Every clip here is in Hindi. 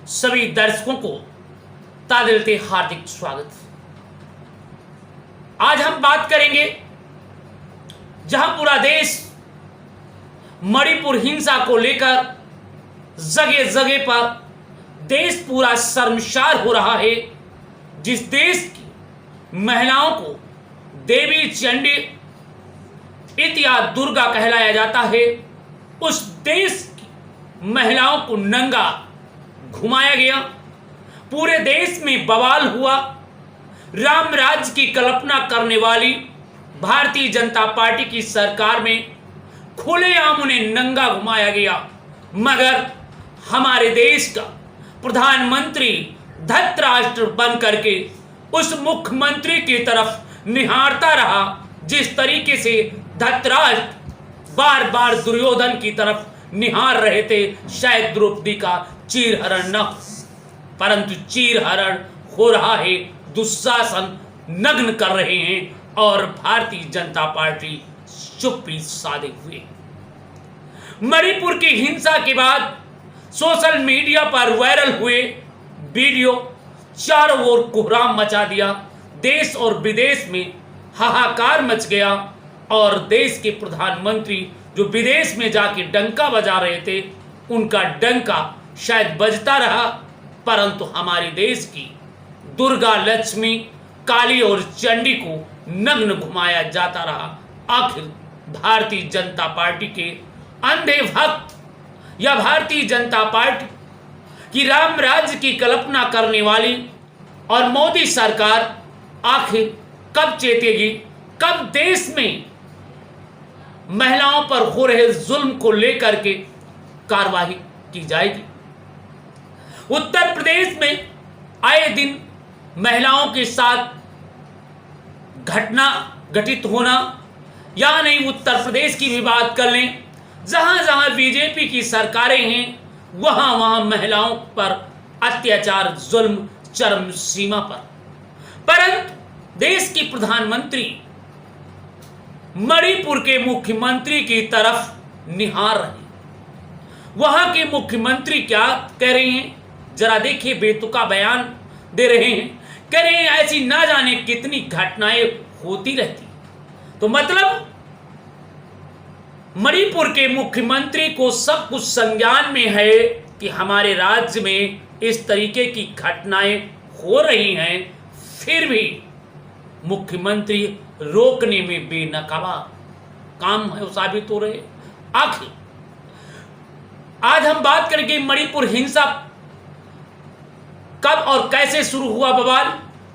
सभी दर्शकों को तादिल से हार्दिक स्वागत। आज हम बात करेंगे जहां पूरा देश मणिपुर हिंसा को लेकर जगह जगह पर देश पूरा शर्मसार हो रहा है। जिस देश की महिलाओं को देवी चंडी इत्या दुर्गा कहलाया जाता है, उस देश की महिलाओं को नंगा घुमाया गया। पूरे देश में बवाल हुआ। राम राज्य की कल्पना करने वाली भारतीय जनता पार्टी की सरकार में खुलेआम उन्हें नंगा घुमाया गया, मगर हमारे देश का प्रधानमंत्री धृतराष्ट्र बन करके उस मुख्यमंत्री की तरफ निहारता रहा। जिस तरीके से धृतराष्ट्र बार बार दुर्योधन की तरफ निहार रहे थे, शायद द्रौपदी का चीरहरण न हो, परंतु चीरहरण हो रहा है। दुशासन नग्न कर रहे हैं और भारतीय जनता पार्टी चुप्पी साधे हुए। मणिपुर की हिंसा के बाद सोशल मीडिया पर वायरल हुए वीडियो चारों ओर कोहराम मचा दिया। देश और विदेश में हाहाकार मच गया और देश के प्रधानमंत्री जो विदेश में जाके डंका बजा रहे थे, उनका डंका शायद बजता रहा, परंतु हमारे देश की दुर्गा, लक्ष्मी, काली और चंडी को नग्न घुमाया जाता रहा। आखिर भारतीय जनता पार्टी के अंधे भक्त या भारतीय जनता पार्टी की राम राज्य की कल्पना करने वाली और मोदी सरकार आखिर कब चेतेगी, कब देश में महिलाओं पर हो रहे जुल्म को लेकर के कार्रवाई की जाएगी। उत्तर प्रदेश में आए दिन महिलाओं के साथ घटना घटित होना, या नहीं उत्तर प्रदेश की भी बात कर लें, जहां जहां बीजेपी की सरकारें हैं वहां वहां महिलाओं पर अत्याचार, जुल्म चरम सीमा पर। परंतु देश की प्रधानमंत्री मणिपुर के मुख्यमंत्री की तरफ निहार रहे। वहां के मुख्यमंत्री क्या कह रहे हैं, जरा देखिए। बेतुका बयान दे रहे हैं, कह रहे हैं ऐसी ना जाने कितनी घटनाएं होती रहती। तो मतलब मणिपुर के मुख्यमंत्री को सब कुछ संज्ञान में है कि हमारे राज्य में इस तरीके की घटनाएं हो रही हैं, फिर भी मुख्यमंत्री रोकने में बेनकाबा काम है साबित हो रहे। आखिर आज हम बात करेंगे मणिपुर हिंसा कब और कैसे शुरू हुआ बवाल,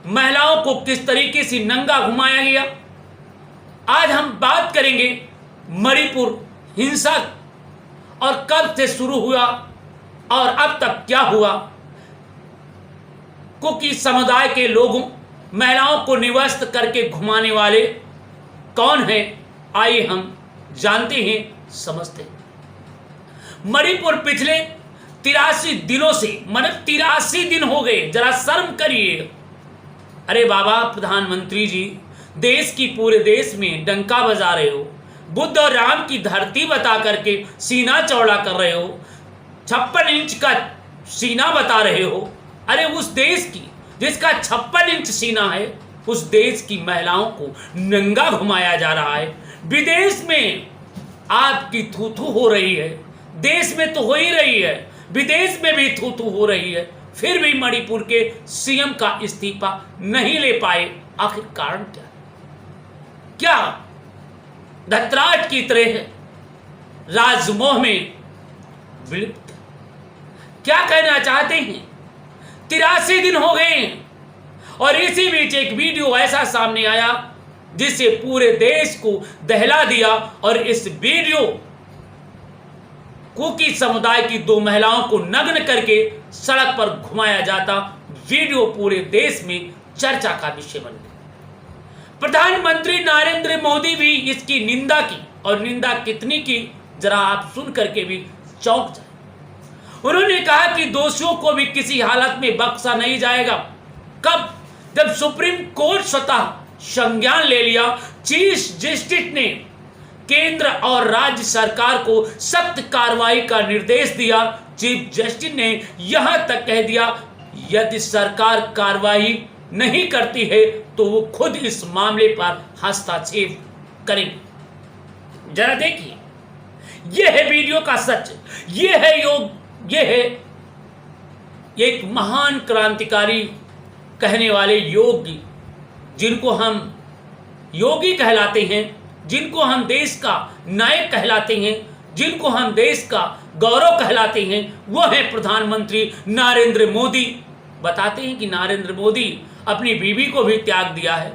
महिलाओं को किस तरीके से नंगा घुमाया गया। आज हम बात करेंगे मणिपुर हिंसा और कब से शुरू हुआ और अब तक क्या हुआ। कुकी समुदाय के लोगों, महिलाओं को निवस्त करके घुमाने वाले कौन हैं, आइए हम जानते हैं, समझते हैं। मणिपुर पिछले 83 दिनों से, मतलब 83 दिन हो गए, जरा शर्म करिए। अरे बाबा प्रधानमंत्री जी, देश की पूरे देश में डंका बजा रहे हो, बुद्ध और राम की धरती बता करके सीना चौड़ा कर रहे हो, 56 इंच का सीना बता रहे हो। अरे उस देश की जिसका 56 इंच सीना है, उस देश की महिलाओं को नंगा घुमाया जा रहा है। विदेश में आपकी थू थू हो रही है, देश में तो हो ही रही है, विदेश में भी थू थू हो रही है, फिर भी मणिपुर के सीएम का इस्तीफा नहीं ले पाए। आखिर कारण क्या है? क्या धृतराष्ट्र की तरह राजमोह में विलिप्त? क्या कहना चाहते हैं? 83 दिन हो गए हैं और इसी बीच एक वीडियो ऐसा सामने आया जिससे पूरे देश को दहला दिया। और इस वीडियो कुकी समुदाय की 2 महिलाओं को नग्न करके सड़क पर घुमाया जाता वीडियो पूरे देश में चर्चा का विषय बन गया। प्रधानमंत्री नरेंद्र मोदी भी इसकी निंदा की, और निंदा कितनी की जरा आप सुन करके भी चौंक जाए। उन्होंने कहा कि दोषियों को भी किसी हालत में बख्शा नहीं जाएगा। कब? जब सुप्रीम कोर्ट स्वतः संज्ञान ले लिया, चीफ जस्टिस ने केंद्र और राज्य सरकार को सख्त कार्रवाई का निर्देश दिया, चीफ जस्टिस ने यहां तक कह दिया यदि सरकार कार्रवाई नहीं करती है तो वो खुद इस मामले पर हस्तक्षेप करेंगे। जरा देखिए, यह है वीडियो का सच, यह है यह है एक महान क्रांतिकारी कहने वाले योगी, जिनको हम योगी कहलाते हैं, जिनको हम देश का नायक कहलाते हैं, जिनको हम देश का गौरव कहलाते हैं, वो है प्रधानमंत्री नरेंद्र मोदी। बताते हैं कि नरेंद्र मोदी अपनी बीवी को भी त्याग दिया है,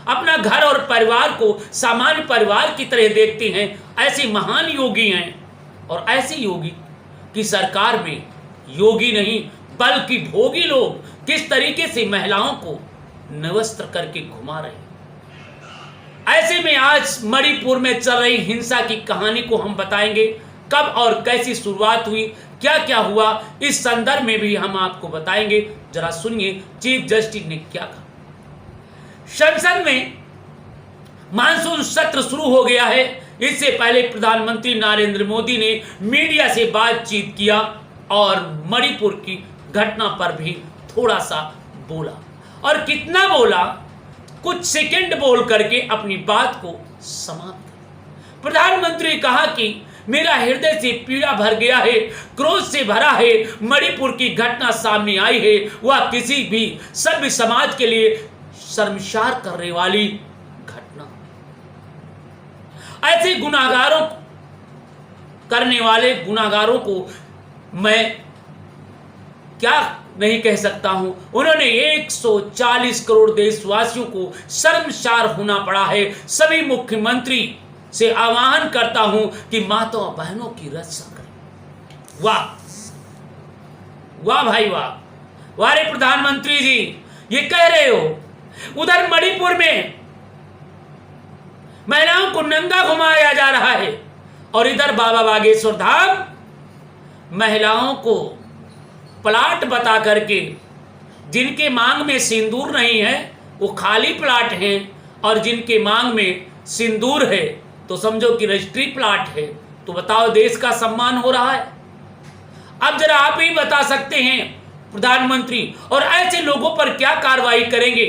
अपना घर और परिवार को सामान्य परिवार की तरह देखते हैं। ऐसे महान योगी हैं, और ऐसे योगी की सरकार में योगी नहीं बल्कि भोगी लोग किस तरीके से महिलाओं को निवस्त्र करके घुमा रहे हैं। ऐसे में आज मणिपुर में चल रही हिंसा की कहानी को हम बताएंगे, कब और कैसी शुरुआत हुई, क्या क्या हुआ, इस संदर्भ में भी हम आपको बताएंगे। जरा सुनिए चीफ जस्टिस ने क्या कहा। संसद में मानसून सत्र शुरू हो गया है। इससे पहले प्रधानमंत्री नरेंद्र मोदी ने मीडिया से बातचीत किया और मणिपुर की घटना पर भी थोड़ा सा बोला, और कितना बोला, कुछ सेकंड बोल करके अपनी बात को समाप्त किया। प्रधानमंत्री कहा कि मेरा हृदय से पीड़ा भर गया है, क्रोध से भरा है। मणिपुर की घटना सामने आई है, वह किसी भी सभ्य समाज के लिए शर्मसार करने वाली घटना। ऐसे गुनाहगारों करने वाले गुनाहगारों को मैं क्या नहीं कह सकता हूं। उन्होंने 140 करोड़ देशवासियों को शर्मसार होना पड़ा है। सभी मुख्यमंत्री से आह्वान करता हूं कि माताओं बहनों की रक्षा करें। वाह वाह भाई वाह, वारे प्रधानमंत्री जी, ये कह रहे हो। उधर मणिपुर में महिलाओं को नंगा घुमाया जा रहा है, और इधर बाबा बागेश्वर धाम महिलाओं को प्लाट बता करके, जिनके मांग में सिंदूर नहीं है वो खाली प्लाट हैं, और जिनके मांग में सिंदूर है तो समझो कि रजिस्ट्री प्लाट है। तो बताओ देश का सम्मान हो रहा है। अब जरा आप ही बता सकते हैं प्रधानमंत्री, और ऐसे लोगों पर क्या कार्रवाई करेंगे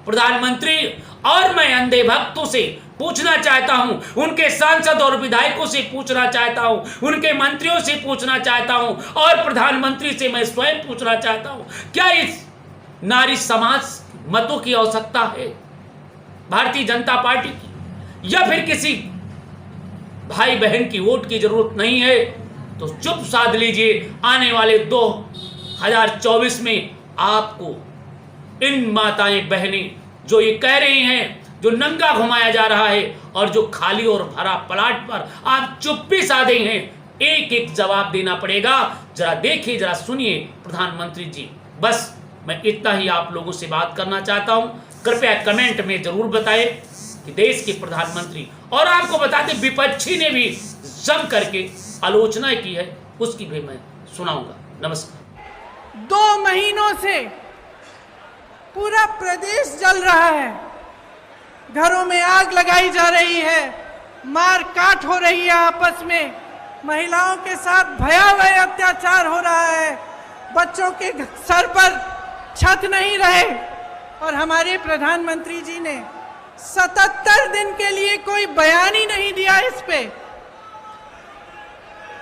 प्रधानमंत्री। और मैं अंधे भक्तों से पूछना चाहता हूं, उनके सांसद और विधायकों से पूछना चाहता हूं, उनके मंत्रियों से पूछना चाहता हूं, और प्रधानमंत्री से मैं स्वयं पूछना चाहता हूं, क्या इस नारी समाज मतों की आवश्यकता है भारतीय जनता पार्टी की, या फिर किसी भाई बहन की वोट की जरूरत नहीं है? तो चुप साध लीजिए। आने वाले 2024 में आपको इन माताएं बहनें जो ये कह रही हैं, जो नंगा घुमाया जा रहा है और जो खाली और भरा प्लाट पर आप चुप्पी साधे हैं, एक एक जवाब देना पड़ेगा। जरा देखिए, जरा सुनिए प्रधानमंत्री जी। बस मैं इतना ही आप लोगों से बात करना चाहता हूं। कृपया कमेंट में जरूर बताएं कि देश के प्रधानमंत्री, और आपको बताते विपक्षी ने भी जम करके आलोचना की है, उसकी भी मैं सुनाऊंगा। नमस्कार। 2 महीनों से पूरा प्रदेश जल रहा है, घरों में आग लगाई जा रही है, मार काट हो रही है आपस में, महिलाओं के साथ भयावह अत्याचार हो रहा है, बच्चों के सर पर छत नहीं रहे, और हमारे प्रधानमंत्री जी ने 77 दिन के लिए कोई बयान ही नहीं दिया इस पे।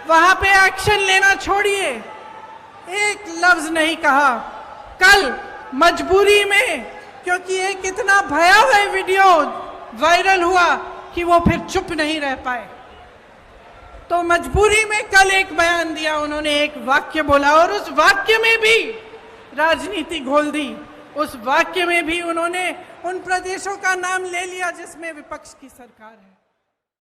वहां पे एक्शन लेना छोड़िए, एक लफ्ज नहीं कहा। कल मजबूरी में, क्योंकि एक इतना भयावह वीडियो वायरल हुआ कि वो फिर चुप नहीं रह पाए, तो मजबूरी में कल एक बयान दिया उन्होंने, एक वाक्य बोला, और उस वाक्य में भी राजनीति घोल दी। उस वाक्य में भी उन्होंने उन प्रदेशों का नाम ले लिया जिसमें विपक्ष की सरकार है।